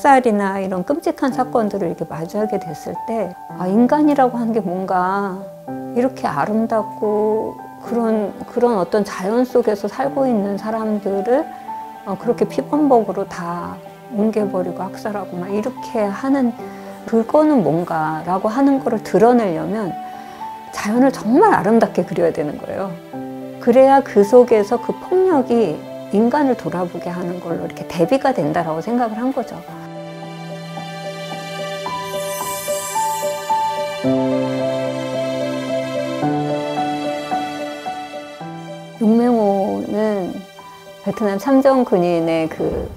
학살이나 이런 끔찍한 사건들을 이렇게 마주하게 됐을 때, 아, 인간이라고 하는 게 뭔가 이렇게 아름답고 그런 어떤 자연 속에서 살고 있는 사람들을 그렇게 피범벅으로 다 뭉개버리고 학살하고 막 이렇게 하는, 그거는 뭔가라고 하는 거를 드러내려면 자연을 정말 아름답게 그려야 되는 거예요. 그래야 그 속에서 그 폭력이 인간을 돌아보게 하는 걸로 이렇게 대비가 된다라고 생각을 한 거죠. 용맹호는 베트남 참전 군인의 그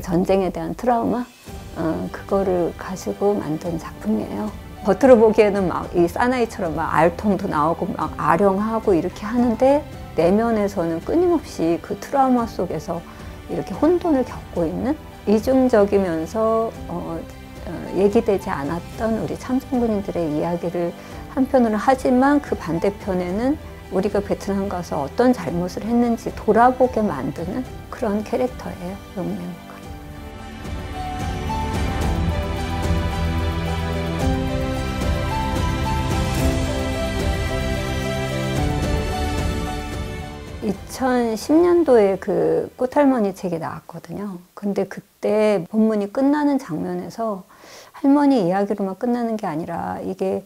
전쟁에 대한 트라우마, 그거를 가지고 만든 작품이에요. 겉으로 보기에는 막 이 사나이처럼 막 알통도 나오고 막 아령하고 이렇게 하는데, 내면에서는 끊임없이 그 트라우마 속에서 이렇게 혼돈을 겪고 있는, 이중적이면서 얘기되지 않았던 우리 참전군인들의 이야기를 한편으로 하지만, 그 반대편에는 우리가 베트남 가서 어떤 잘못을 했는지 돌아보게 만드는 그런 캐릭터예요, 용맹호가. (2010년도에) 그 꽃할머니 책이 나왔거든요. 근데 그때 본문이 끝나는 장면에서 할머니 이야기로만 끝나는 게 아니라, 이게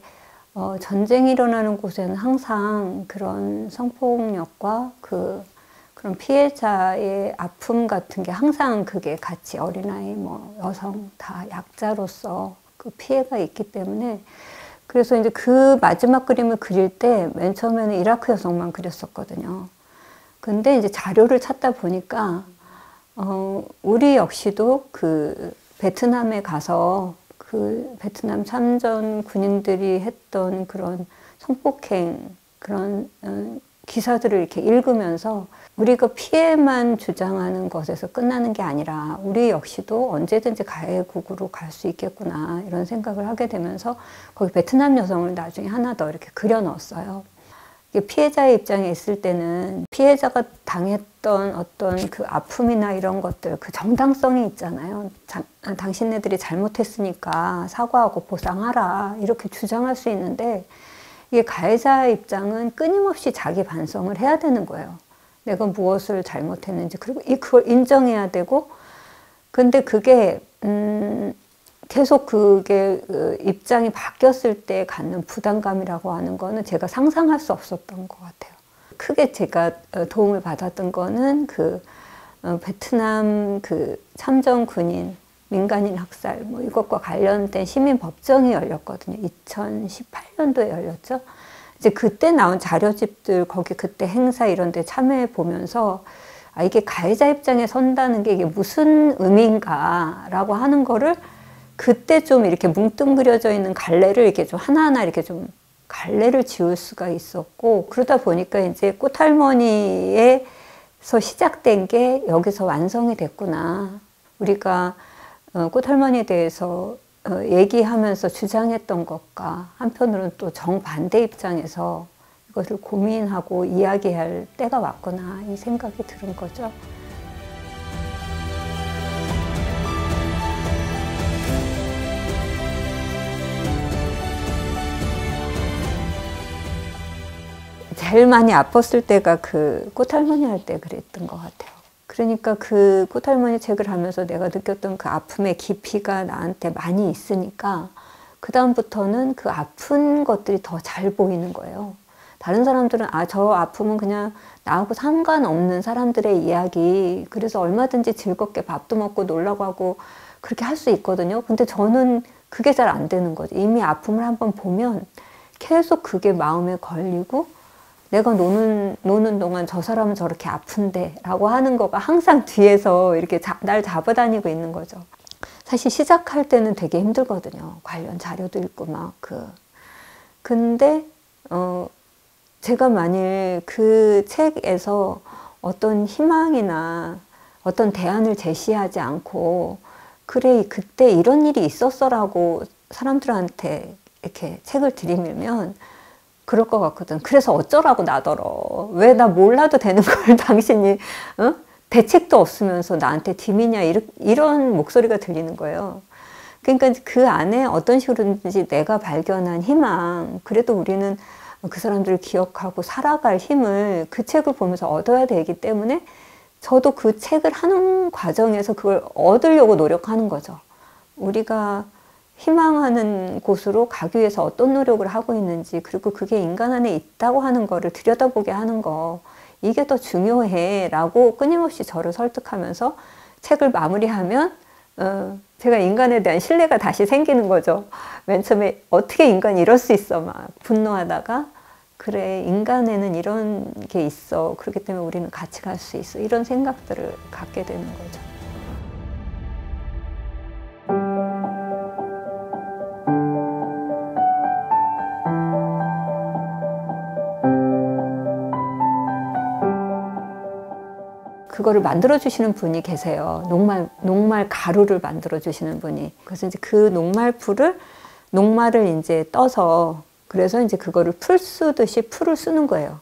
전쟁이 일어나는 곳에는 항상 그런 성폭력과 그런 피해자의 아픔 같은 게 항상 그게 같이, 어린아이, 뭐 여성 다 약자로서 그 피해가 있기 때문에, 그래서 이제 그 마지막 그림을 그릴 때 맨 처음에는 이라크 여성만 그렸었거든요. 근데 이제 자료를 찾다 보니까 우리 역시도 그 베트남에 가서 그 베트남 참전 군인들이 했던 그런 성폭행, 그런 기사들을 이렇게 읽으면서, 우리가 피해만 주장하는 것에서 끝나는 게 아니라 우리 역시도 언제든지 가해국으로 갈 수 있겠구나, 이런 생각을 하게 되면서 거기 베트남 여성을 나중에 하나 더 이렇게 그려 넣었어요. 피해자의 입장에 있을 때는 피해자가 당했던 어떤 그 아픔이나 이런 것들, 그 정당성이 있잖아요. 당신네들이 잘못했으니까 사과하고 보상하라, 이렇게 주장할 수 있는데, 이게 가해자의 입장은 끊임없이 자기 반성을 해야 되는 거예요. 내가 무엇을 잘못했는지, 그리고 그걸 인정해야 되고, 근데 그게 계속 그게 입장이 바뀌었을 때 갖는 부담감이라고 하는 거는 제가 상상할 수 없었던 것 같아요. 크게 제가 도움을 받았던 거는 그 베트남 그 참전 군인, 민간인 학살, 뭐 이것과 관련된 시민 법정이 열렸거든요. 2018년도에 열렸죠. 이제 그때 나온 자료집들, 거기 그때 행사 이런 데 참여해 보면서, 아, 이게 가해자 입장에 선다는 게 이게 무슨 의미인가라고 하는 거를 그때 좀 이렇게 뭉뚱그려져 있는 갈래를 이렇게 좀 하나하나 이렇게 좀 갈래를 지울 수가 있었고, 그러다 보니까 이제 꽃할머니에서 시작된 게 여기서 완성이 됐구나. 우리가 꽃할머니에 대해서 얘기하면서 주장했던 것과 한편으로는 또 정반대 입장에서 이것을 고민하고 이야기할 때가 왔구나, 이 생각이 드는 거죠. 제일 많이 아팠을 때가 그 꽃할머니 할 때 그랬던 것 같아요. 그러니까 그 꽃할머니 책을 하면서 내가 느꼈던 그 아픔의 깊이가 나한테 많이 있으니까, 그 다음부터는 그 아픈 것들이 더 잘 보이는 거예요. 다른 사람들은 아, 저 아픔은 그냥 나하고 상관없는 사람들의 이야기, 그래서 얼마든지 즐겁게 밥도 먹고 놀라고 하고 그렇게 할 수 있거든요. 근데 저는 그게 잘 안 되는 거죠. 이미 아픔을 한번 보면 계속 그게 마음에 걸리고, 내가 노는 동안 저 사람은 저렇게 아픈데 라고 하는 거가 항상 뒤에서 이렇게 날 잡아다니고 있는 거죠. 사실 시작할 때는 되게 힘들거든요. 관련 자료도 읽고 막 근데 제가 만일 그 책에서 어떤 희망이나 어떤 대안을 제시하지 않고, 그래 그때 이런 일이 있었어 라고 사람들한테 이렇게 책을 들이밀면 그럴 것 같거든. 그래서 어쩌라고 나더러. 왜 나 몰라도 되는 걸 당신이 대책도 없으면서 나한테 뒷이냐 이런 목소리가 들리는 거예요. 그러니까 그 안에 어떤 식으로든지 내가 발견한 희망, 그래도 우리는 그 사람들을 기억하고 살아갈 힘을 그 책을 보면서 얻어야 되기 때문에 저도 그 책을 하는 과정에서 그걸 얻으려고 노력하는 거죠. 우리가 희망하는 곳으로 가기 위해서 어떤 노력을 하고 있는지, 그리고 그게 인간 안에 있다고 하는 거를 들여다보게 하는 거, 이게 더 중요해 라고 끊임없이 저를 설득하면서 책을 마무리하면 제가 인간에 대한 신뢰가 다시 생기는 거죠. 맨 처음에 어떻게 인간이 이럴 수 있어 막 분노하다가, 그래 인간에는 이런 게 있어, 그렇기 때문에 우리는 같이 갈 수 있어, 이런 생각들을 갖게 되는 거죠. 그거를 만들어 주시는 분이 계세요. 녹말 가루를 만들어 주시는 분이. 그래서 이제 그 녹말을 이제 떠서, 그래서 이제 그거를 풀 쓰듯이 풀을 쓰는 거예요.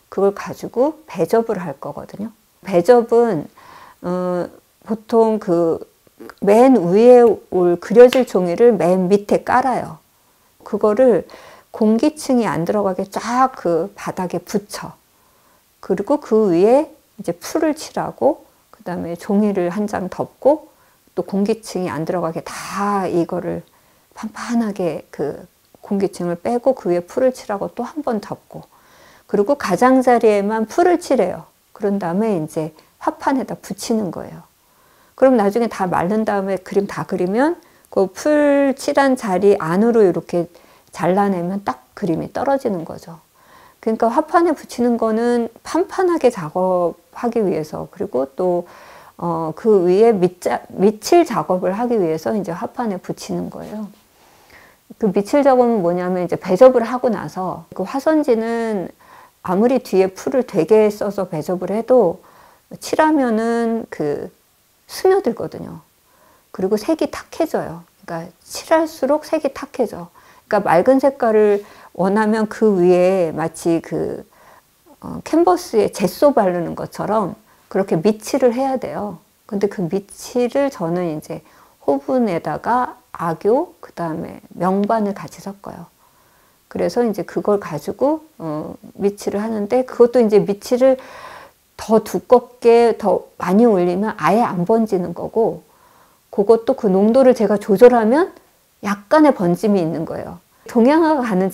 그걸 가지고 배접을 할 거거든요. 배접은 보통 그 맨 위에 그려질 종이를 맨 밑에 깔아요. 그거를 공기층이 안 들어가게 쫙 그 바닥에 붙여. 그리고 그 위에 이제 풀을 칠하고, 그 다음에 종이를 한 장 덮고, 또 공기층이 안 들어가게 다 이거를 판판하게 그 공기층을 빼고 그 위에 풀을 칠하고 또 한 번 덮고, 그리고 가장자리에만 풀을 칠해요. 그런 다음에 이제 화판에다 붙이는 거예요. 그럼 나중에 다 마른 다음에 그림 다 그리면 그 풀 칠한 자리 안으로 이렇게 잘라내면 딱 그림이 떨어지는 거죠. 그러니까 화판에 붙이는 거는 판판하게 작업하기 위해서, 그리고 또 그 위에 밑칠 작업을 하기 위해서 이제 화판에 붙이는 거예요. 그 밑칠 작업은 뭐냐면 이제 배접을 하고 나서 그 화선지는 아무리 뒤에 풀을 되게 써서 배접을 해도 칠하면은 그 스며들거든요. 그리고 색이 탁해져요. 그러니까 칠할수록 색이 탁해져. 그러니까 맑은 색깔을 원하면 그 위에 마치 그 캔버스에 젯소 바르는 것처럼 그렇게 밑칠을 해야 돼요. 근데 그 밑칠을 저는 이제 호분에다가 악교, 그 다음에 명반을 같이 섞어요. 그래서 이제 그걸 가지고 밑칠을 하는데, 그것도 이제 밑칠을 더 두껍게 더 많이 올리면 아예 안 번지는 거고, 그것도 그 농도를 제가 조절하면 약간의 번짐이 있는 거예요. 동양화가 가는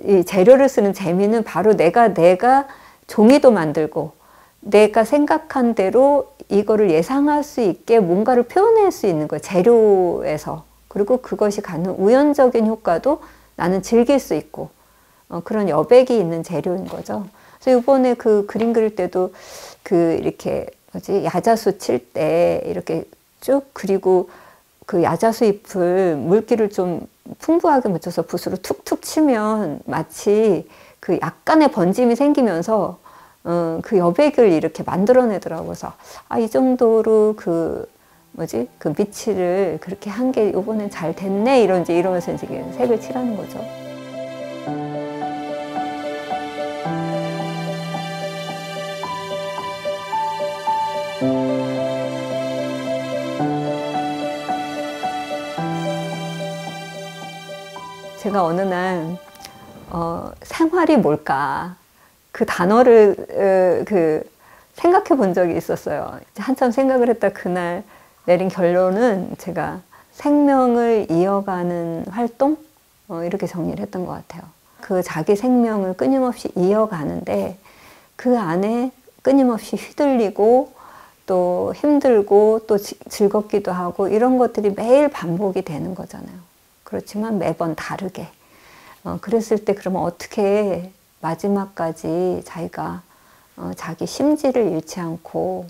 이 재료를 쓰는 재미는 바로 내가 종이도 만들고 내가 생각한 대로 이거를 예상할 수 있게 뭔가를 표현할 수 있는 거예요. 재료에서. 그리고 그것이 갖는 우연적인 효과도 나는 즐길 수 있고, 그런 여백이 있는 재료인 거죠. 그래서 이번에 그 그림 그릴 때도 그 이렇게 야자수 칠 때 이렇게 쭉 그리고 그 야자수 잎을 물기를 좀 풍부하게 묻혀서 붓으로 툭툭 치면 마치 그 약간의 번짐이 생기면서 그 여백을 이렇게 만들어내더라고요. 그래서 이 정도로 그 밑칠을 그렇게 한 게 이번엔 잘 됐네 이러면서 이제 색을 칠하는 거죠. 제가 어느 날 생활이 뭘까 그 단어를 생각해 본 적이 있었어요. 한참 생각을 했다 그날 내린 결론은 제가 생명을 이어가는 활동? 이렇게 정리를 했던 것 같아요. 그 자기 생명을 끊임없이 이어가는데 그 안에 끊임없이 휘둘리고 또 힘들고 또 즐겁기도 하고 이런 것들이 매일 반복이 되는 거잖아요. 그렇지만 매번 다르게. 그랬을 때 그러면 어떻게 마지막까지 자기가 자기 심지를 잃지 않고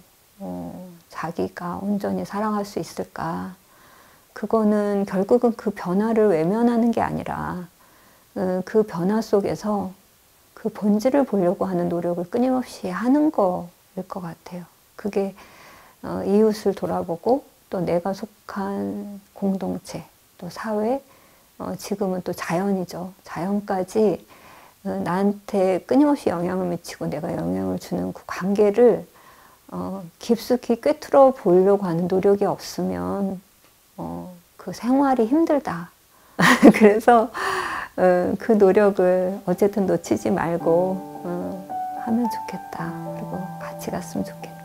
자기가 온전히 사랑할 수 있을까? 그거는 결국은 그 변화를 외면하는 게 아니라 그 변화 속에서 그 본질을 보려고 하는 노력을 끊임없이 하는 거일 것 같아요. 그게 이웃을 돌아보고 또 내가 속한 공동체, 또 사회, 지금은 또 자연이죠. 자연까지 나한테 끊임없이 영향을 미치고 내가 영향을 주는 그 관계를 깊숙이 꿰뚫어 보려고 하는 노력이 없으면 그 생활이 힘들다. 그래서 그 노력을 어쨌든 놓치지 말고 하면 좋겠다. 그리고 같이 갔으면 좋겠다.